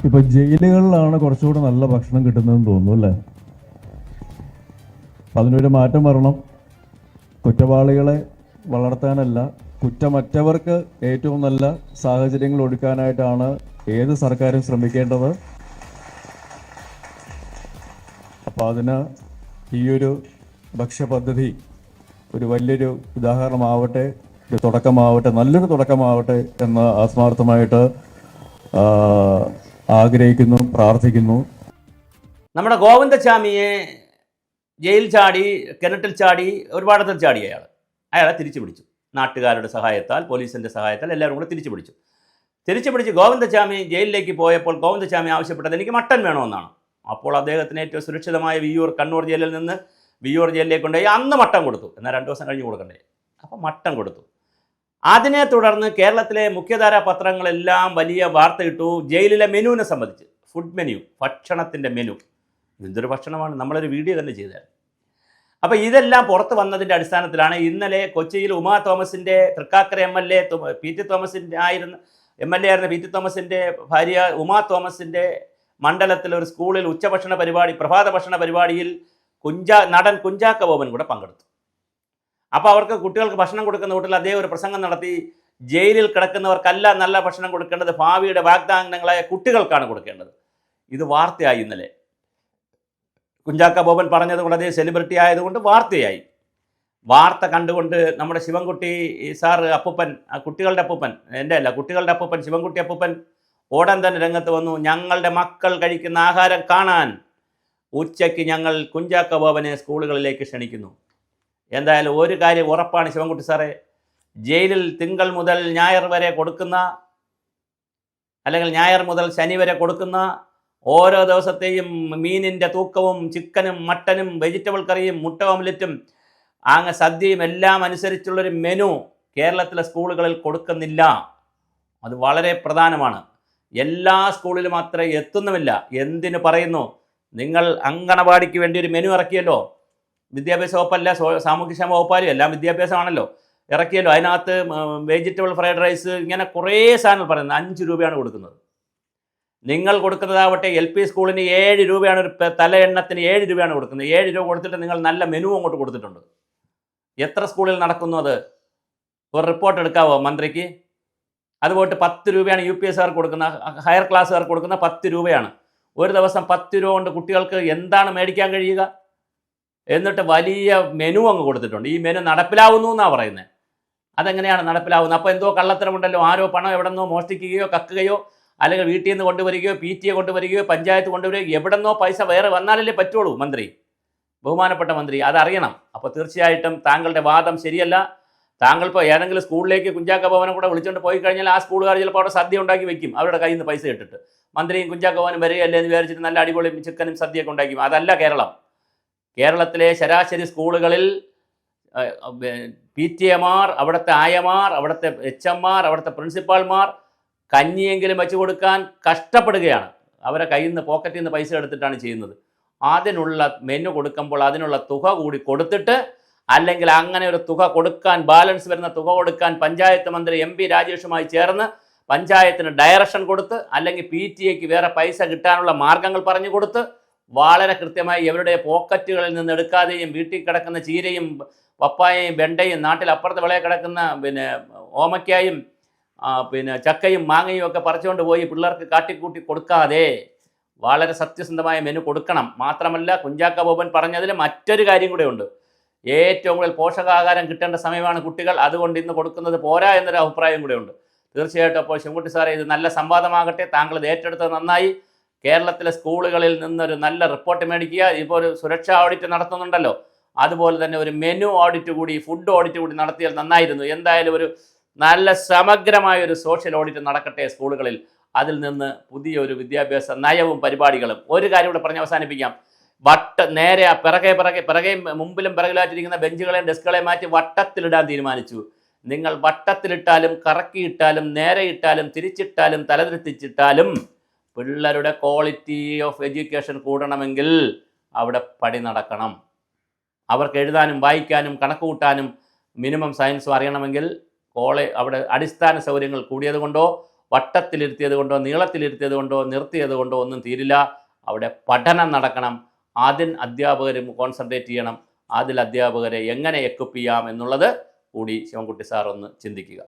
ഇപ്പൊ ജയിലുകളിലാണ് കുറച്ചുകൂടെ നല്ല ഭക്ഷണം കിട്ടുന്നതെന്ന് തോന്നുന്നു അല്ലേ? അതിനൊരു മാറ്റം വരണം. കുറ്റവാളികളെ വളർത്താനല്ല, കുറ്റമറ്റവർക്ക് ഏറ്റവും നല്ല സാഹചര്യങ്ങൾ ഒരുക്കാനായിട്ടാണ് ഏത് സർക്കാരും ശ്രമിക്കേണ്ടത്. അപ്പോൾ അതിന് ഈയൊരു ഭക്ഷ്യപദ്ധതി ഒരു വലിയൊരു ഉദാഹരണമാവട്ടെ, ഒരു തുടക്കമാവട്ടെ, നല്ലൊരു തുടക്കമാവട്ടെ എന്ന് ആത്മാർത്ഥമായിട്ട് ആഗ്രഹിക്കുന്നു, പ്രാർത്ഥിക്കുന്നു. നമ്മുടെ ഗോവിന്ദചാമിയെ ജയിൽ ചാടി, കിണറ്റിൽ ചാടി, ഒരുപാടത്തിൽ ചാടി അയാളെ തിരിച്ചു പിടിച്ചു. നാട്ടുകാരുടെ സഹായത്താൽ, പോലീസിൻ്റെ സഹായത്താൽ എല്ലാവരും കൂടെ തിരിച്ചു പിടിച്ച് ഗോവിന്ദചാമി ജയിലിലേക്ക് പോയപ്പോൾ ഗോവിന്ദചാമി ആവശ്യപ്പെട്ടത് എനിക്ക് മട്ടൻ വേണമെന്നാണ്. അപ്പോൾ അദ്ദേഹത്തിന് ഏറ്റവും സുരക്ഷിതമായ കണ്ണൂർ ജയിലിൽ നിന്ന് വിയ്യൂർ ജയിലിലേക്ക് കൊണ്ടുപോയി അന്ന് മട്ടൻ കൊടുത്തു. എന്നാൽ 2 ദിവസം കഴിഞ്ഞ് കൊടുക്കണ്ടേ? അപ്പോൾ മട്ടൻ കൊടുത്തു. അതിനെ തുടർന്ന് കേരളത്തിലെ മുഖ്യധാരാ പത്രങ്ങളെല്ലാം വലിയ വാർത്ത ഇട്ടു ജയിലിലെ മെനുവിനെ സംബന്ധിച്ച്. ഫുഡ് മെനു, ഭക്ഷണത്തിൻ്റെ മെനു. എന്തൊരു ഭക്ഷണമാണ്, നമ്മളൊരു വീഡിയോ തന്നെ ചെയ്താൽ. അപ്പോൾ ഇതെല്ലാം പുറത്ത് വന്നതിൻ്റെ അടിസ്ഥാനത്തിലാണ് ഇന്നലെ കൊച്ചിയിൽ ഉമാ തോമസിൻ്റെ, തൃക്കാക്കര MLA പി ടി തോമസിൻ്റെ MLA ആയിരുന്ന പി ടി തോമസിൻ്റെ ഭാര്യ ഉമാ തോമസിൻ്റെ മണ്ഡലത്തിൽ ഒരു സ്കൂളിൽ ഉച്ചഭക്ഷണ പരിപാടി, പ്രഭാത ഭക്ഷണ പരിപാടിയിൽ നടൻ കുഞ്ചാക്ക ബോബൻ കൂടെ പങ്കെടുത്തു. അപ്പോൾ അവർക്ക് കുട്ടികൾക്ക് ഭക്ഷണം കൊടുക്കുന്ന കൂട്ടത്തിൽ അദ്ദേഹം ഒരു പ്രസംഗം നടത്തി. ജയിലിൽ കിടക്കുന്നവർക്കല്ല നല്ല ഭക്ഷണം കൊടുക്കേണ്ടത്, ഭാവിയുടെ വാഗ്ദാനങ്ങളായ കുട്ടികൾക്കാണ് കൊടുക്കേണ്ടത്. ഇത് വാർത്തയായി. ഇന്നലെ കുഞ്ചാക്ക ബോബൻ പറഞ്ഞതുകൊണ്ട് അദ്ദേഹം സെലിബ്രിറ്റി ആയതുകൊണ്ട് വാർത്തയായി. വാർത്ത കണ്ടുകൊണ്ട് നമ്മുടെ ശിവൻകുട്ടി സാർ അപ്പൂപ്പൻ, കുട്ടികളുടെ അപ്പൂപ്പൻ, എൻ്റെ അല്ല കുട്ടികളുടെ അപ്പൂപ്പൻ, ശിവൻകുട്ടി അപ്പൂപ്പൻ ഉടൻ തന്നെ രംഗത്ത് വന്നു. ഞങ്ങളുടെ മക്കൾ കഴിക്കുന്ന ആഹാരം കാണാൻ ഉച്ചയ്ക്ക് ഞങ്ങൾ കുഞ്ചാക്ക ബോബനെ സ്കൂളുകളിലേക്ക് ക്ഷണിക്കുന്നു. എന്തായാലും ഒരു കാര്യം ഉറപ്പാണ് ശിവൻകുട്ടി സാറേ, ജയിലിൽ തിങ്കൾ മുതൽ ഞായർ വരെ കൊടുക്കുന്ന, അല്ലെങ്കിൽ ഞായർ മുതൽ ശനി വരെ കൊടുക്കുന്ന ഓരോ ദിവസത്തെയും മീനിൻ്റെ തൂക്കവും ചിക്കനും മട്ടനും വെജിറ്റബിൾ കറിയും മുട്ട ഓംലെറ്റും അങ്ങ് സദ്യയും എല്ലാം അനുസരിച്ചുള്ളൊരു മെനു കേരളത്തിലെ സ്കൂളുകളിൽ കൊടുക്കുന്നില്ല. അത് വളരെ പ്രധാനമാണ്. എല്ലാ സ്കൂളിലും അത്ര എത്തുന്നുമില്ല. എന്തിനു പറയുന്നു, നിങ്ങൾ അങ്കണവാടിക്ക് വേണ്ടി ഒരു മെനു ഇറക്കിയല്ലോ, വിദ്യാഭ്യാസ വകുപ്പല്ല സാമൂഹ്യക്ഷേമ വകുപ്പാലും എല്ലാം വിദ്യാഭ്യാസമാണല്ലോ, ഇറക്കിയല്ലോ. അതിനകത്ത് വെജിറ്റബിൾ ഫ്രൈഡ് റൈസ്, ഇങ്ങനെ കുറേ സാധനങ്ങൾ പറയുന്നത് 5 രൂപയാണ് കൊടുക്കുന്നത്. നിങ്ങൾ കൊടുക്കുന്നതാവട്ടെ LP സ്കൂളിന് 7 രൂപയാണ്, ഒരു തല എണ്ണത്തിന് 7 രൂപയാണ് കൊടുക്കുന്നത്. 7 രൂപ കൊടുത്തിട്ട് നിങ്ങൾ നല്ല മെനു അങ്ങോട്ട് കൊടുത്തിട്ടുണ്ട്. എത്ര സ്കൂളിൽ നടക്കുന്നു അത്? ഒരു റിപ്പോർട്ട് എടുക്കാവോ മന്ത്രിക്ക്? അതുപോയിട്ട് 10 രൂപയാണ് UPSകാർക്ക് കൊടുക്കുന്ന, ഹയർ ക്ലാസ്സുകാർക്ക് കൊടുക്കുന്ന 10 രൂപയാണ്. ഒരു ദിവസം 10 രൂപ കൊണ്ട് കുട്ടികൾക്ക് എന്താണ് മേടിക്കാൻ കഴിയുക? എന്നിട്ട് വലിയ മെനു അങ്ങ് കൊടുത്തിട്ടുണ്ട്. ഈ മെനു നടപ്പിലാവുന്നു എന്നാണ് പറയുന്നത്. അതെങ്ങനെയാണ് നടപ്പിലാവുന്നത്? അപ്പോൾ എന്തോ കള്ളത്തരമുണ്ടല്ലോ. ആരോ പണം എവിടെ നിന്നോ മോഷ്ടിക്കുകയോ കക്കുകയോ, അല്ലെങ്കിൽ വീട്ടിൽ നിന്ന് കൊണ്ടുവരികയോ PTA കൊണ്ടുവരികയോ പഞ്ചായത്ത് കൊണ്ടുവരികയോ, എവിടെ നിന്നോ പൈസ വേറെ വന്നാലല്ലേ പറ്റുള്ളൂ മന്ത്രി, ബഹുമാനപ്പെട്ട മന്ത്രി, അതറിയണം. അപ്പോൾ തീർച്ചയായിട്ടും താങ്കളുടെ വാദം ശരിയല്ല. താങ്കൾ ഇപ്പോൾ ഏതെങ്കിലും സ്കൂളിലേക്ക് കുഞ്ചാക്ക ബോബനെ കൂടെ വിളിച്ചുകൊണ്ട് പോയി കഴിഞ്ഞാൽ ആ സ്കൂളുകാർ ചിലപ്പോൾ അവിടെ സദ്യ ഉണ്ടാക്കി വെക്കും, അവരുടെ കയ്യിൽ നിന്ന് പൈസ ഇട്ടിട്ട്. മന്ത്രിയും കുഞ്ചാക്ക ബോബനും വരികയല്ലേ എന്ന് വിചാരിച്ചിട്ട് നല്ല അടിപൊളി ചിക്കനും സദ്യയൊക്കെ ഉണ്ടാക്കി. അതല്ല കേരളം. കേരളത്തിലെ ശരാശരി സ്കൂളുകളിൽ PTA മാർ, അവിടുത്തെ ആയമാർ, അവിടുത്തെ HM മാർ, അവിടുത്തെ പ്രിൻസിപ്പാൾമാർ കഞ്ഞിയെങ്കിലും വെച്ച് കൊടുക്കാൻ കഷ്ടപ്പെടുകയാണ്. അവരെ കയ്യിൽ നിന്ന്, പോക്കറ്റിൽ നിന്ന് പൈസ എടുത്തിട്ടാണ് ചെയ്യുന്നത്. അതിനുള്ള മെനു കൊടുക്കുമ്പോൾ അതിനുള്ള തുക കൂടി കൊടുത്തിട്ട്, അല്ലെങ്കിൽ അങ്ങനെ ഒരു തുക കൊടുക്കാൻ, ബാലൻസ് വരുന്ന തുക കൊടുക്കാൻ പഞ്ചായത്ത് മന്ത്രി MP രാജേഷുമായി ചേർന്ന് പഞ്ചായത്തിന് ഡയറക്ഷൻ കൊടുത്ത്, അല്ലെങ്കിൽ PTA വേറെ പൈസ കിട്ടാനുള്ള മാർഗങ്ങൾ പറഞ്ഞു കൊടുത്ത്, വളരെ കൃത്യമായി ഇവരുടെ പോക്കറ്റുകളിൽ നിന്ന് എടുക്കാതെയും വീട്ടിൽ കിടക്കുന്ന ചീരയും പപ്പായയും വെണ്ടയും നാട്ടിൽ അപ്പുറത്ത് വിളയെ കിടക്കുന്ന ഓമയ്ക്കായും ചക്കയും മാങ്ങയും ഒക്കെ പറിച്ചുകൊണ്ട് പോയി പിള്ളേർക്ക് കാട്ടിക്കൂട്ടി കൊടുക്കാതെ വളരെ സത്യസന്ധമായ മെനു കൊടുക്കണം. മാത്രമല്ല, കുഞ്ചാക്ക ബോബൻ പറഞ്ഞതിൽ മറ്റൊരു കാര്യം കൂടെ ഉണ്ട്. ഏറ്റവും കൂടുതൽ പോഷകാഹാരം കിട്ടേണ്ട സമയമാണ് കുട്ടികൾ, അതുകൊണ്ട് ഇന്ന് കൊടുക്കുന്നത് പോരാ എന്നൊരു അഭിപ്രായം കൂടെ ഉണ്ട്. തീർച്ചയായിട്ടും അപ്പോൾ ശിവൻകുട്ടി സാറേ, ഇത് നല്ല സംവാദമാകട്ടെ. താങ്കൾ ഇത് ഏറ്റെടുത്തത് നന്നായി. കേരളത്തിലെ സ്കൂളുകളിൽ നിന്നൊരു നല്ല റിപ്പോർട്ട് മേടിക്കുക. ഇപ്പോൾ ഒരു സുരക്ഷാ ഓഡിറ്റ് നടത്തുന്നുണ്ടല്ലോ, അതുപോലെ തന്നെ ഒരു മെനു ഓഡിറ്റ് കൂടി, ഫുഡ് ഓഡിറ്റ് കൂടി നടത്തിയാൽ നന്നായിരുന്നു. എന്തായാലും ഒരു നല്ല സമഗ്രമായൊരു സോഷ്യൽ ഓഡിറ്റ് നടക്കട്ടെ സ്കൂളുകളിൽ. അതിൽ നിന്ന് പുതിയൊരു വിദ്യാഭ്യാസ നയവും പരിപാടികളും. ഒരു കാര്യം കൂടെ പറഞ്ഞ് അവസാനിപ്പിക്കാം. നേരെ പിറകെ മുമ്പിലും പിറകിലായിട്ടിരിക്കുന്ന ബെഞ്ചുകളെയും ഡെസ്കുകളെയും മാറ്റി വട്ടത്തിലിടാൻ തീരുമാനിച്ചു. നിങ്ങൾ വട്ടത്തിലിട്ടാലും കറക്കിയിട്ടാലും നേരെയിട്ടാലും തിരിച്ചിട്ടാലും തലതിരിച്ചിട്ടാലും പിള്ളേരുടെ ക്വാളിറ്റി ഓഫ് എഡ്യൂക്കേഷൻ കൂടണമെങ്കിൽ അവിടെ പടി നടക്കണം. അവർക്ക് എഴുതാനും വായിക്കാനും കണക്ക് കൂട്ടാനും മിനിമം സയൻസും അറിയണമെങ്കിൽ അവിടെ അടിസ്ഥാന സൗകര്യങ്ങൾ കൂടിയതുകൊണ്ടോ വട്ടത്തിലിരുത്തിയത് കൊണ്ടോ നീളത്തിലിരുത്തിയത് കൊണ്ടോ നിർത്തിയത് കൊണ്ടോ ഒന്നും തീരില്ല. അവിടെ പഠനം നടക്കണം. അതിൽ അധ്യാപകരും കോൺസെൻട്രേറ്റ് ചെയ്യണം. അതിൽ അധ്യാപകരെ എങ്ങനെ എക്വിപ്പ് ചെയ്യാം എന്നുള്ളത് കൂടി ശിവൻകുട്ടി സാർ ഒന്ന് ചിന്തിക്കുക.